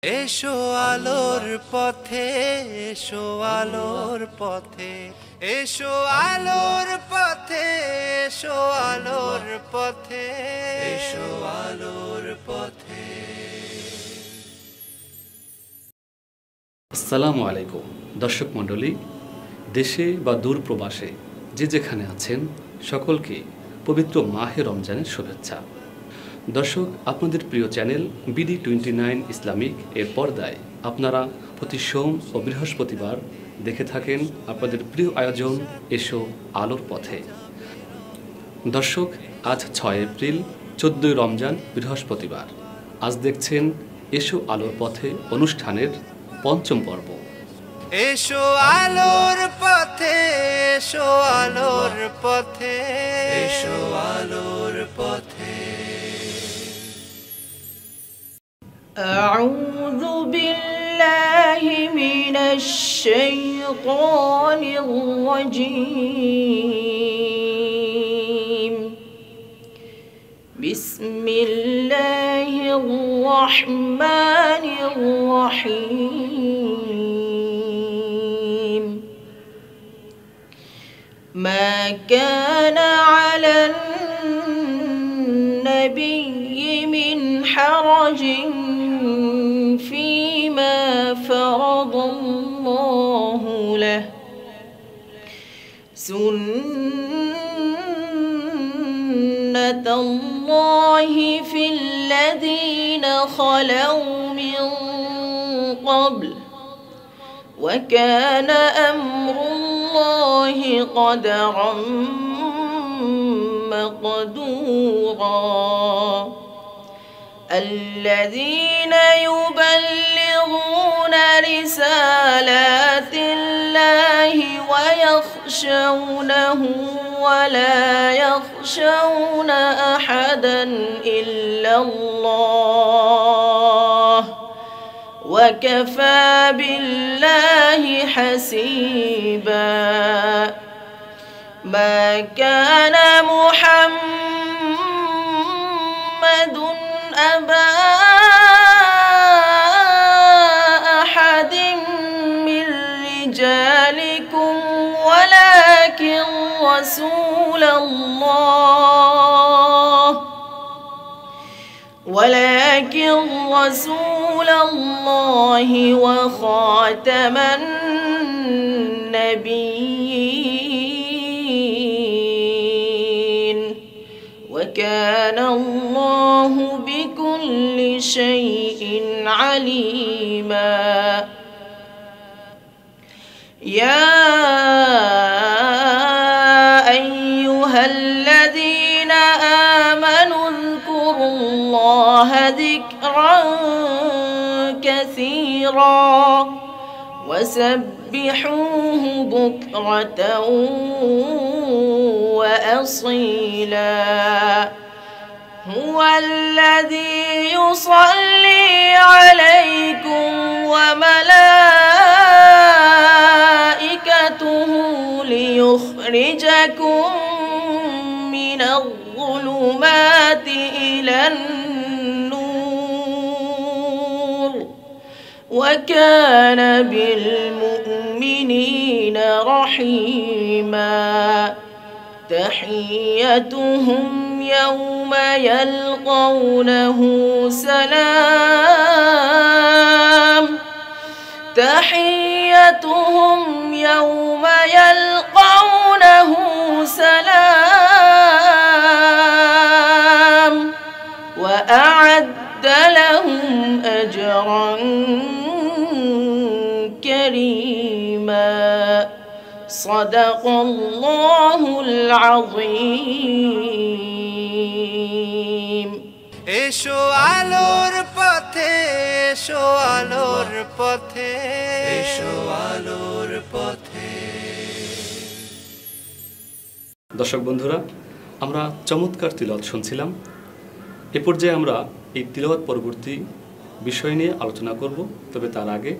এসো আলোর পথে, এসো আলোর পথে, এসো আলোর পথে, এসো আলোর পথে, এসো আলোর পথে। আসসালামু আলাইকুম দর্শক মণ্ডলী, দেশে বা দূর প্রবাসে যে যেখানে আছেন সকলকে পবিত্র মাহে রমজানের শুভেচ্ছা। দর্শক, আপনাদের প্রিয় চ্যানেল BD29 ইসলামিক এর পর্দায় আপনারা প্রতি সোম ও বৃহস্পতিবার দেখে থাকেন আপনাদের প্রিয় আয়োজন এসো আলোর পথে। দর্শক, আজ 6 এপ্রিল 14 রমজান বৃহস্পতিবার। আজ দেখছেন এসো আলোর পথে অনুষ্ঠানের পঞ্চম পর্ব। এসো আলোর পথে, এসো আলোর পথে, এসো আলোর পথে। أعوذ بالله من الشيطان الرجيم. بسم الله الرحمن الرحيم. ما كان على النبي من حرج فيما فرض الله له، سنة الله في الذين خلوا من قبل، وكان أمر الله قدرا مقدورا. الذين يبلغون رسالات الله ويخشونه ولا يخشون أحدا إلا الله، وكفى بالله حسيبا. ما كان محمد أبا أحد من رجالكم ولكن رسول الله وخاتم النبيين، وكان الله بكل شيء عليما. يا أيها الذين آمنوا اذكروا الله ذكرا كثيرا وسبحوه بكرة وأصيلا. هو الذي يصلي عليكم وملائكته ليخرجكم من الظلمات إلى النور، وكان بالمؤمنين رحيما. تحيتهم يوم يلقونه سلام، تحيتهم يوم يلقونه سلام، وأعد لهم أجرا كريما. صدق الله العظيم. এসো আলোর পথে, এসো আলোর পথে, এসো আলোর পথে। দর্শক বন্ধুরা, আমরা চমৎকার তিলাওয়াত শুনছিলাম। এ পর্যায়ে আমরা এই তিলাওয়াত পরবর্তী বিষয় নিয়ে আলোচনা করব। তবে তার আগে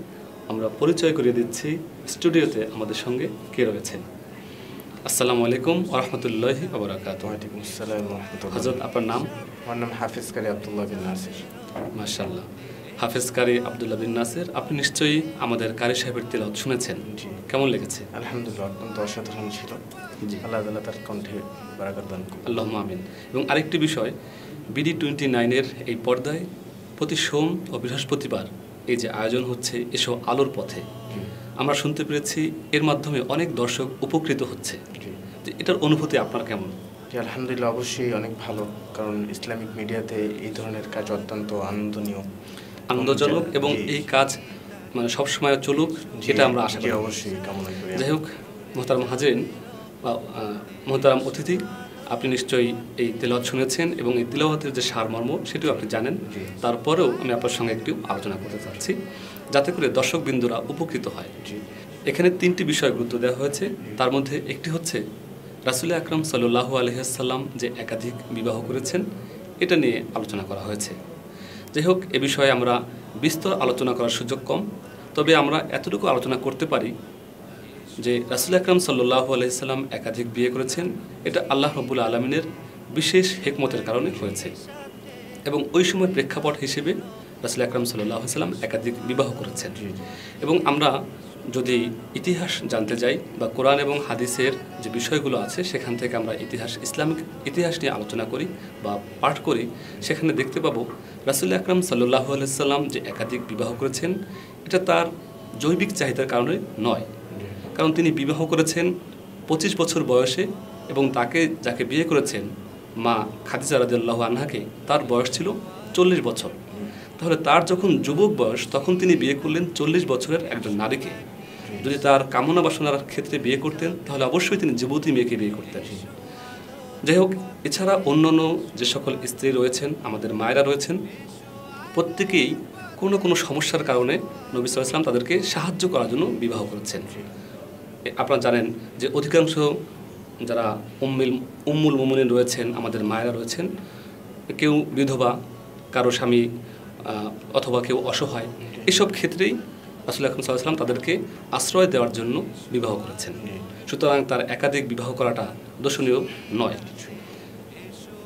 আমরা পরিচয় করিয়ে দিচ্ছি স্টুডিওতে আমাদের সঙ্গে কে রয়েছেন। আসসালামু আলাইকুম ওয়া রাহমাতুল্লাহি ওয়া বারাকাতুহু। ওয়া আলাইকুম আসসালাম ওয়া রাহমাতুল্লাহ। হযরত, আপনার নাম? আমার নাম হাফিজ কারি আব্দুল্লাহ বিন নাসির। মাশাআল্লাহ। হাফেজ কারি আব্দুল্লাহ বিন নাসির। আপনি নিশ্চয়ই আমাদের কারি সাহেবের তেলাওয়াত শুনেছেন, কেমন লেগেছে? আলহামদুলিল্লাহ, অত্যন্ত অসাধারণ ছিল। জি, আল্লাহ তাআলা তার কণ্ঠে বারাকাত দান করুন। আল্লাহুম্মা আমিন। এবং আরেকটি বিষয়, বিডি 29-এর এই পর্দায় প্রতি সোম ও বৃহস্পতিবার এই যে আয়োজন হচ্ছে এসো আলোর পথে, আমরা শুনতে পেরেছি এর মাধ্যমে অনেক দর্শক উপকৃত হচ্ছে। এটার অনুভূতি আপনার কেমন? আলহামদুলিল্লাহ, অবশ্যই অনেক ভালো, কারণ ইসলামিক মিডিয়াতে এই ধরনের কাজ অত্যন্ত আনন্দজনক এবং এই কাজ মানে সবসময় চলুক, যেটা আমরা আশা করি। অবশ্যই কামনা করি। যাই হোক, মোহতারাম হাজিরিন বা মোহতারাম অতিথি, আপনি নিশ্চয়ই এই তেলাওয়াত শুনেছেন এবং এই তেলাওয়াতের যে সারমর্ম সেটিও আপনি জানেন। তারপরেও আমি আপনার সঙ্গে একটু আলোচনা করতে চাচ্ছি, যাতে করে দর্শকবৃন্দরা উপকৃত হয়। এখানে 3টি বিষয় গুরুত্ব দেওয়া হয়েছে। তার মধ্যে একটি হচ্ছে রাসূল আকরাম সাল্লাল্লাহু আলাইহি ওয়াসাল্লাম যে একাধিক বিবাহ করেছেন, এটা নিয়ে আলোচনা করা হয়েছে। যাই হোক, এ বিষয়ে আমরা বিস্তর আলোচনা করার সুযোগ কম, তবে আমরা এতটুকু আলোচনা করতে পারি যে রাসূল আকরাম সাল্লাল্লাহু আলাইহি ওয়াসাল্লাম একাধিক বিয়ে করেছেন, এটা আল্লাহ রাব্বুল আলামিনের বিশেষ হিকমতের কারণে হয়েছে এবং ওই সময় প্রেক্ষাপট হিসেবে রাসূল আকরাম সাল্লাল্লাহু আলাইহি ওয়াসাল্লাম একাধিক বিবাহ করেছেন। এবং আমরা যদি ইতিহাস জানতে যাই বা কোরআন এবং হাদিসের যে বিষয়গুলো আছে সেখান থেকে আমরা ইসলামিক ইতিহাস নিয়ে আলোচনা করি বা পাঠ করি, সেখানে দেখতে পাবো রাসূল আকরাম সাল্লাল্লাহু আলাইহি ওয়াসাল্লাম যে একাধিক বিবাহ করেছেন এটা তার জৈবিক চাহিদার কারণে নয়, কারণ তিনি বিবাহ করেছেন 25 বছর বয়সে এবং যাকে বিয়ে করেছেন মা খাদিজা রাদিয়াল্লাহু আনহাকে, তার বয়স ছিল 40 বছর। তাহলে তার যখন যুবক বয়স তখন তিনি বিয়ে করলেন 40 বছরের একজন নারীকে। যদি তার কামনা বাসনার ক্ষেত্রে বিয়ে করতেন তাহলে অবশ্যই তিনি যুবতী মেয়েকে বিয়ে করতেন। যাই হোক, এছাড়া অন্যান্য যে সকল স্ত্রী রয়েছেন, আমাদের মায়েরা রয়েছেন, প্রত্যেকেই কোনো কোনো সমস্যার কারণে নবী সাল্লাল্লাহু আলাইহি ওয়াসাল্লাম তাদেরকে সাহায্য করার জন্য বিবাহ করেছেন। আপনারা জানেন যে অধিকাংশ যারা উম্মুল মুমিনিন রয়েছেন, আমাদের মায়েরা রয়েছেন, কেউ বিধবা, কারো স্বামী অথবা কেউ অসহায়, এসব ক্ষেত্রেই রাসূল আকরাম সাল্লাল্লাহু আলাইহি ওয়াসাল্লাম তাদেরকে আশ্রয় দেওয়ার জন্য বিবাহ করেছেন। সুতরাং তার একাধিক বিবাহ করাটা দোষণীয় নয়।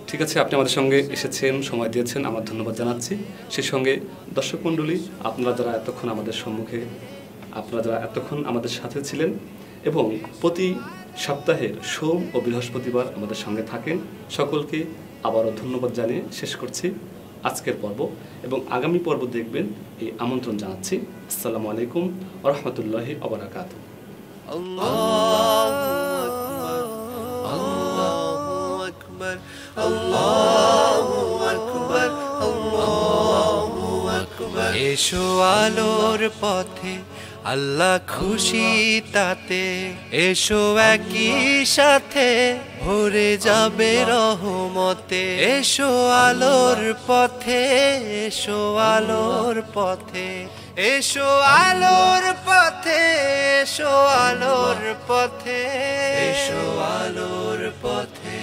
ঠিক আছে, আপনি আমাদের সঙ্গে এসেছেন, সময় দিয়েছেন, আমার ধন্যবাদ জানাচ্ছি। সেই সঙ্গে দর্শক মণ্ডলী, আপনারা যারা এতক্ষণ আমাদের সাথে ছিলেন এবং প্রতি সপ্তাহের সোম ও বৃহস্পতিবার আমাদের সঙ্গে থাকেন, সকলকে আবারও ধন্যবাদ জানিয়ে শেষ করছি আজকের পর্ব এবং আগামী পর্ব দেখবেন এই আমন্ত্রণ জানাচ্ছি। আসসালামু আলাইকুম ওয়া রাহমাতুল্লাহি ওয়া বারাকাতুহু। আল্লাহু আকবার, আল্লাহু আকবার, আল্লাহু আকবার। এসো আলোর পথে, আল্লাহ খুশি তাতে, এসো একই সাথে ভরে যাবে রহমতে। এসো আলোর পথে, এসো আলোর পথে, এসো আলোর পথে, এসো আলোর পথে, এসো আলোর পথে।